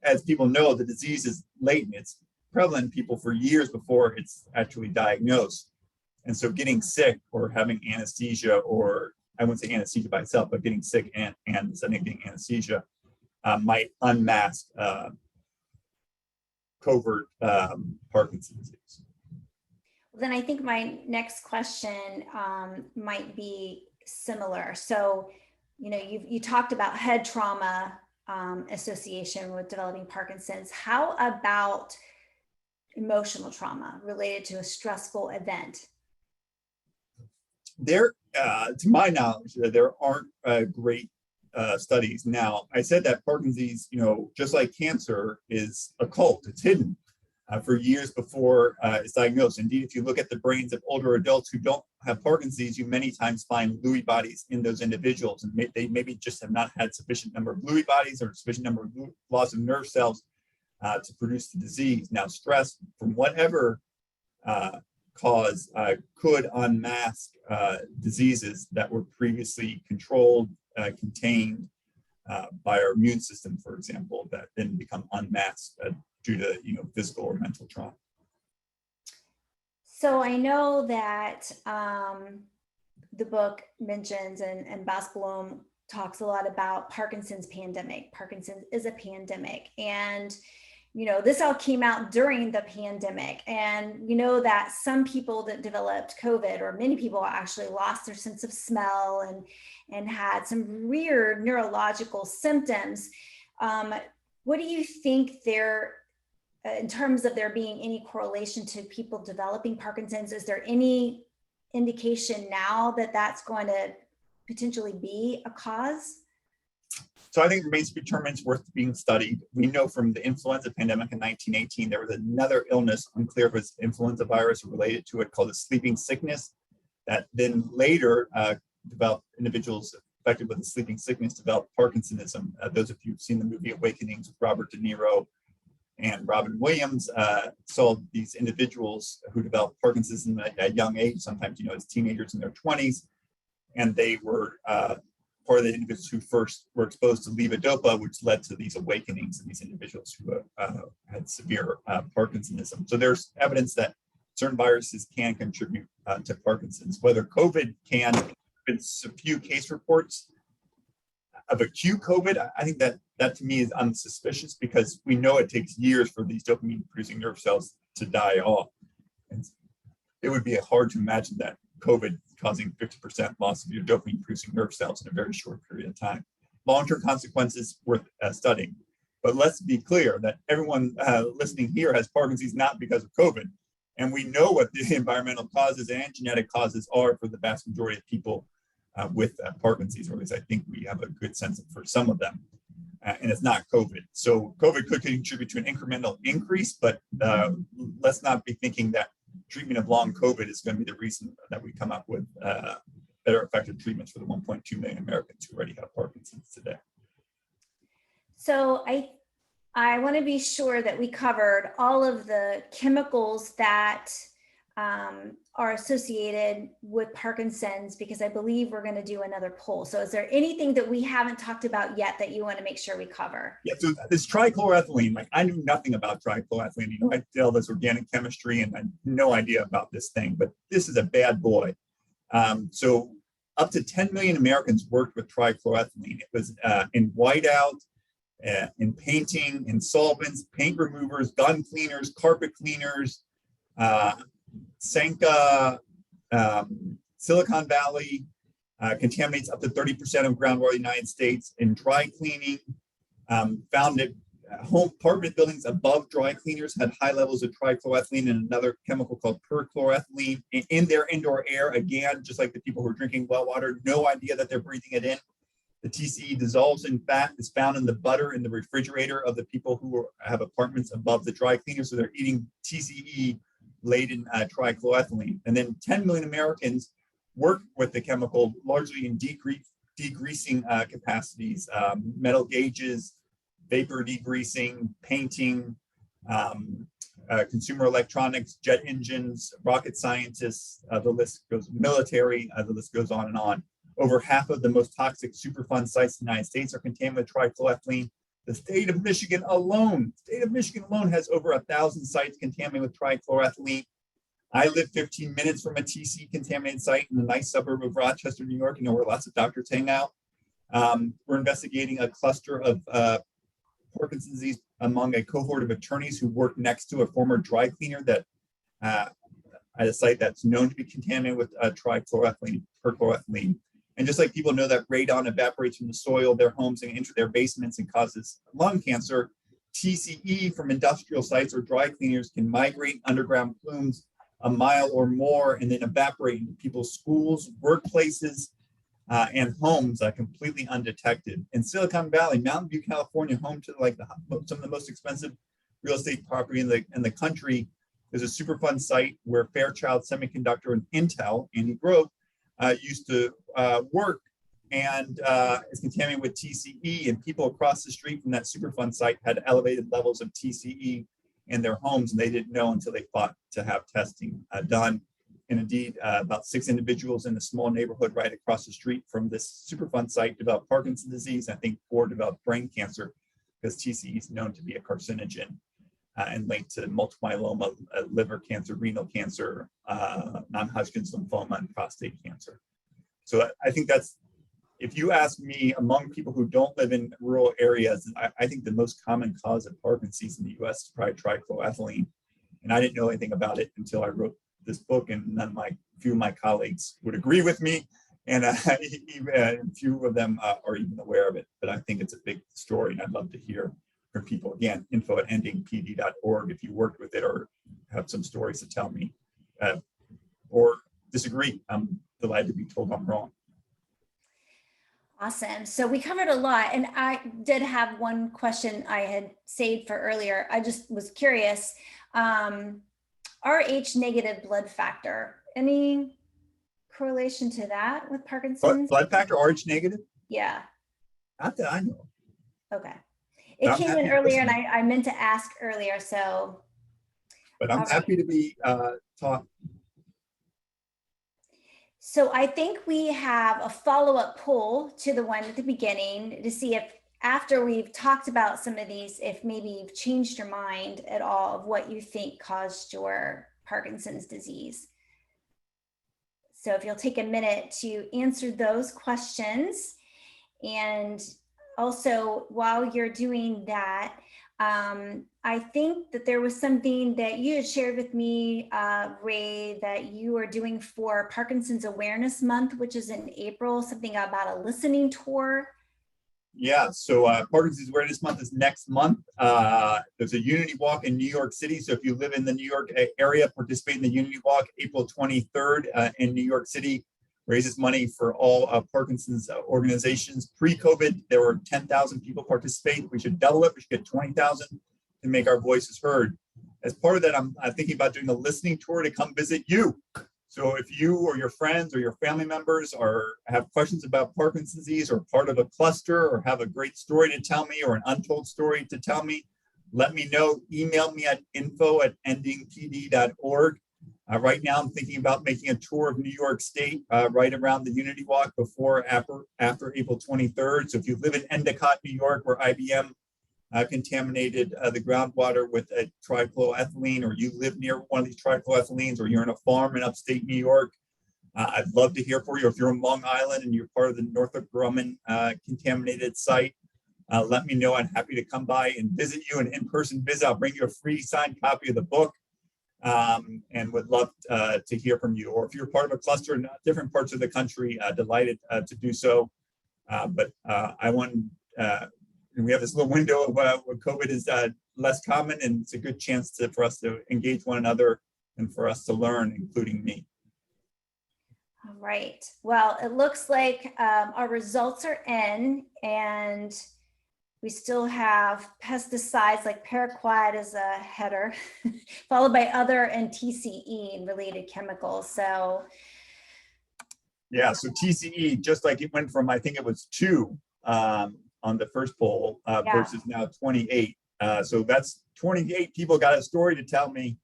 as people know, the disease is latent. It's prevalent in people for years before it's actually diagnosed. And so getting sick or having anesthesia, or I wouldn't say anesthesia by itself, but getting sick and getting anesthesia might unmask covert Parkinson's disease. Then I think my next question might be similar. So, you talked about head trauma association with developing Parkinson's. How about emotional trauma related to a stressful event? There, to my knowledge, there aren't great studies. Now, I said that Parkinson's, just like cancer, is occult. It's hidden for years before it's diagnosed. Indeed, if you look at the brains of older adults who don't have Parkinson's, you many times find Lewy bodies in those individuals, and they maybe just have not had sufficient number of Lewy bodies or sufficient number of loss of nerve cells to produce the disease. Now, stress from whatever cause could unmask diseases that were previously controlled, contained by our immune system, for example, that then become unmasked due to physical or mental trauma. So I know that the book mentions and Bas Bloem talks a lot about Parkinson's pandemic. Parkinson's is a pandemic, and this all came out during the pandemic. And that some people that developed COVID, or many people actually lost their sense of smell and had some weird neurological symptoms. What do you think in terms of there being any correlation to people developing Parkinson's? Is there any indication now that that's going to potentially be a cause? So I think it remains to be determined. It's worth being studied. We know from the influenza pandemic in 1918, there was another illness, unclear if it's influenza virus or related to it, called a sleeping sickness, that then later developed individuals affected with a sleeping sickness developed Parkinsonism. Those of you who've seen the movie Awakenings with Robert De Niro and Robin Williams saw these individuals who developed Parkinsonism at a young age, sometimes, as teenagers in their 20s. And they were part of the individuals who first were exposed to levodopa, which led to these awakenings in these individuals who had severe Parkinsonism. So there's evidence that certain viruses can contribute to Parkinson's. Whether COVID can, it's a few case reports of acute COVID. I think that to me is unsuspicious because we know it takes years for these dopamine-producing nerve cells to die off. And it would be hard to imagine that COVID causing 50% loss of your dopamine-producing nerve cells in a very short period of time. Long-term consequences worth studying. But let's be clear that everyone listening here has Parkinson's not because of COVID. And we know what the environmental causes and genetic causes are for the vast majority of people with Parkinson's, or at least I think we have a good sense for some of them. And it's not COVID. So COVID could contribute to an incremental increase, but let's not be thinking that treatment of long COVID is going to be the reason that we come up with better effective treatments for the 1.2 million Americans who already have Parkinson's today. So I want to be sure that we covered all of the chemicals that are associated with Parkinson's, because I believe we're going to do another poll. So is there anything that we haven't talked about yet that you want to make sure we cover? Yeah, so this trichloroethylene, I knew nothing about trichloroethylene. I did all this organic chemistry and I had no idea about this thing, but this is a bad boy. So up to 10 million Americans worked with trichloroethylene. It was in whiteout, in painting, in solvents, paint removers, gun cleaners, carpet cleaners, Sanka, Silicon Valley contaminates up to 30% of groundwater in the United States. In dry cleaning, found that home apartment buildings above dry cleaners had high levels of trichloroethylene and another chemical called perchloroethylene in their indoor air. Again, just like the people who are drinking well water, no idea that they're breathing it in. The TCE dissolves in fat, is found in the butter in the refrigerator of the people who have apartments above the dry cleaner. So they're eating TCE laden trichloroethylene. And then 10 million Americans work with the chemical largely in degreasing capacities, metal gauges, vapor degreasing, painting, consumer electronics, jet engines, rocket scientists, the list goes military, the list goes on and on. Over half of the most toxic Superfund sites in the United States are contaminated with trichloroethylene. The state of Michigan alone has over 1,000 sites contaminated with trichloroethylene. I live 15 minutes from a TC contaminated site in the nice suburb of Rochester, New York, where lots of doctors hang out. We're investigating a cluster of Parkinson's disease among a cohort of attorneys who work next to a former dry cleaner that at a site that's known to be contaminated with trichloroethylene, perchloroethylene. And just like people know that radon evaporates from the soil, their homes, and into their basements and causes lung cancer, TCE from industrial sites or dry cleaners can migrate underground plumes a mile or more and then evaporate into people's schools, workplaces, and homes completely undetected. In Silicon Valley, Mountain View, California, home to some of the most expensive real estate property in the country, there's a Superfund site where Fairchild Semiconductor and Intel, Andy Grove, used to work and is contaminated with TCE, and people across the street from that Superfund site had elevated levels of TCE in their homes, and they didn't know until they fought to have testing done. And indeed, about 6 individuals in a small neighborhood right across the street from this Superfund site developed Parkinson's disease. I think 4 developed brain cancer because TCE is known to be a carcinogen and linked to multiple myeloma, liver cancer, renal cancer, non-Hodgkin's lymphoma, and prostate cancer. So I think that's, if you ask me, among people who don't live in rural areas, I think the most common cause of Parkinson's in the US is probably trichloroethylene. And I didn't know anything about it until I wrote this book, and few of my colleagues would agree with me, and few of them are even aware of it. But I think it's a big story, and I'd love to hear from people. Again, info@endingpd.org if you worked with it or have some stories to tell me, or disagree. I'm delighted to be told I'm wrong. Awesome. So we covered a lot, and I did have one question I had saved for earlier. I just was curious. Rh negative blood factor, any correlation to that with Parkinson's? Blood factor Rh negative? Yeah. Not that I know. Okay. It came in earlier and I meant to ask earlier, so. But I'm happy to be taught. So I think we have a follow-up poll to the one at the beginning to see if after we've talked about some of these, if maybe you've changed your mind at all of what you think caused your Parkinson's disease. So if you'll take a minute to answer those questions. And also while you're doing that, I think that there was something that you had shared with me, Ray, that you are doing for Parkinson's Awareness Month, which is in April, something about a listening tour. Yeah, so Parkinson's Awareness Month is next month. There's a Unity Walk in New York City. So if you live in the New York area, participate in the Unity Walk April 23rd in New York City. Raises money for all Parkinson's organizations. Pre-COVID, there were 10,000 people participate. We should double it. We should get 20,000 to make our voices heard. As part of that, I'm thinking about doing a listening tour to come visit you. So if you or your friends or your family members have questions about Parkinson's disease or part of a cluster or have a great story to tell me or an untold story to tell me, let me know. Email me at info@endingpd.org. Right now, I'm thinking about making a tour of New York State right around the Unity Walk before after April 23rd. So if you live in Endicott, New York, where IBM contaminated the groundwater with a trichloroethylene, or you live near one of these trichloroethylenes, or you're in a farm in upstate New York, I'd love to hear from you. If you're in Long Island and you're part of the Northrop Grumman contaminated site, let me know. I'm happy to come by and visit you, an in-person visit. I'll bring you a free signed copy of the book. And would love to hear from you. Or if you're part of a cluster in different parts of the country, delighted to do so. But I want, we have this little window of where COVID is less common, and it's a good chance for us to engage one another and for us to learn, including me. All right. Well, it looks like our results are in, and we still have pesticides like paraquat as a header, followed by other and TCE related chemicals. So yeah, so TCE, just like it went from, I think it was 2 on the first poll versus now 28. So that's 28 people got a story to tell me,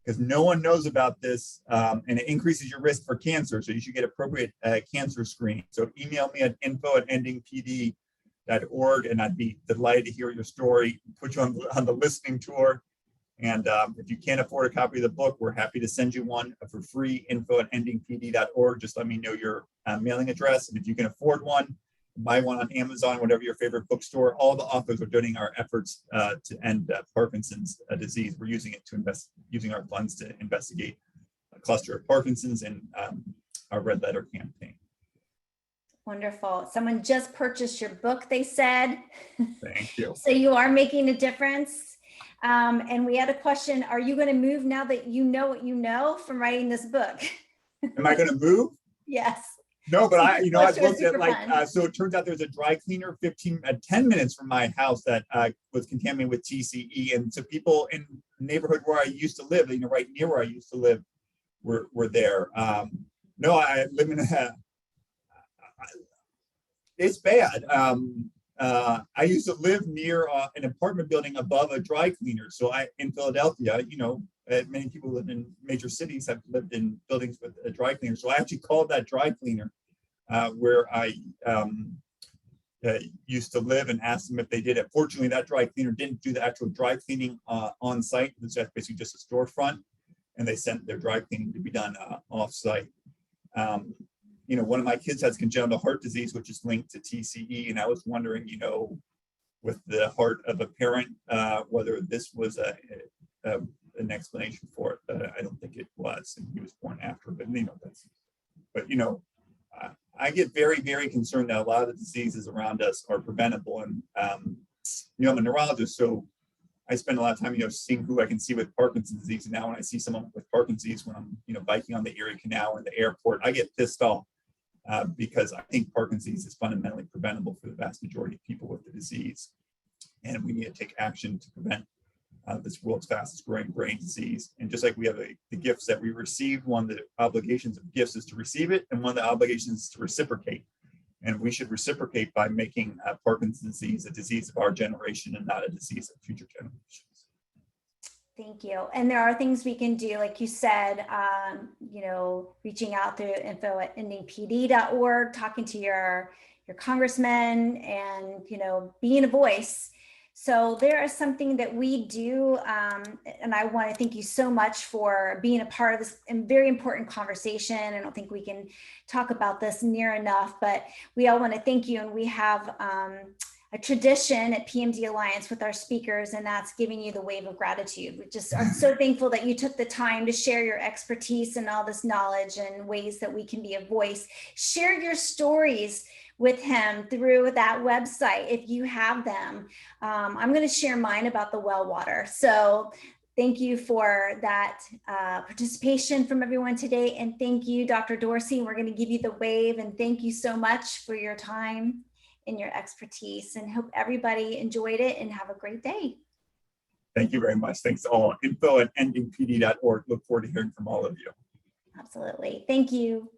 because no one knows about this, and it increases your risk for cancer. So you should get appropriate cancer screening. So email me at info@endingpd.org, and I'd be delighted to hear your story, put you on the listening tour. And if you can't afford a copy of the book, we're happy to send you one for free. info@endingpd.org. Just let me know your mailing address. And if you can afford one, buy one on Amazon, whatever your favorite bookstore. All the authors are doing our efforts to end Parkinson's disease. We're using it to using our funds to investigate a cluster of Parkinson's and our Red Letter campaign. wonderful. Someone just purchased your book, they said. Thank you. So you are making a difference. And we had a question, are you going to move now that you know what you know from writing this book? Am I going to move? Yes. No, but I've looked at fun. so it turns out there's a dry cleaner 10 minutes from my house that was contaminated with TCE. And so people in the neighborhood where I used to live, right near where I used to live, were there. No, I live in it's bad. I used to live near an apartment building above a dry cleaner. So in Philadelphia, many people live in major cities have lived in buildings with a dry cleaner. So I actually called that dry cleaner where I used to live and asked them if they did it. Fortunately, that dry cleaner didn't do the actual dry cleaning on site. It was basically just a storefront, and they sent their dry cleaning to be done off site. One of my kids has congenital heart disease, which is linked to TCE. And I was wondering, with the heart of a parent, whether this was an explanation for it. But I don't think it was. And he was born after, but I get very, very concerned that a lot of the diseases around us are preventable. And, I'm a neurologist, so I spend a lot of time, seeing who I can see with Parkinson's disease. And now when I see someone with Parkinson's disease, when I'm, biking on the Erie Canal or the airport, I get pissed off. Because I think Parkinson's disease is fundamentally preventable for the vast majority of people with the disease. And we need to take action to prevent this world's fastest growing brain disease. And just like we have the gifts that we received, one of the obligations of gifts is to receive it, and one of the obligations is to reciprocate. And we should reciprocate by making Parkinson's disease a disease of our generation and not a disease of future generations. Thank you. And there are things we can do, like you said, reaching out through info@endingpd.org, talking to your congressman, and, being a voice. So there is something that we do, and I want to thank you so much for being a part of this very important conversation. I don't think we can talk about this near enough, but we all want to thank you. And we have a tradition at PMD Alliance with our speakers, and that's giving you the wave of gratitude. We just are so thankful that you took the time to share your expertise and all this knowledge and ways that we can be a voice. Share your stories with him through that website if you have them. I'm going to share mine about the well water. So thank you for that participation from everyone today. And thank you, Dr. Dorsey. We're going to give you the wave, and thank you so much for your time and your expertise, and hope everybody enjoyed it and have a great day. Thank you very much. Thanks to all. info@endingpd.org. Look forward to hearing from all of you. Absolutely. Thank you.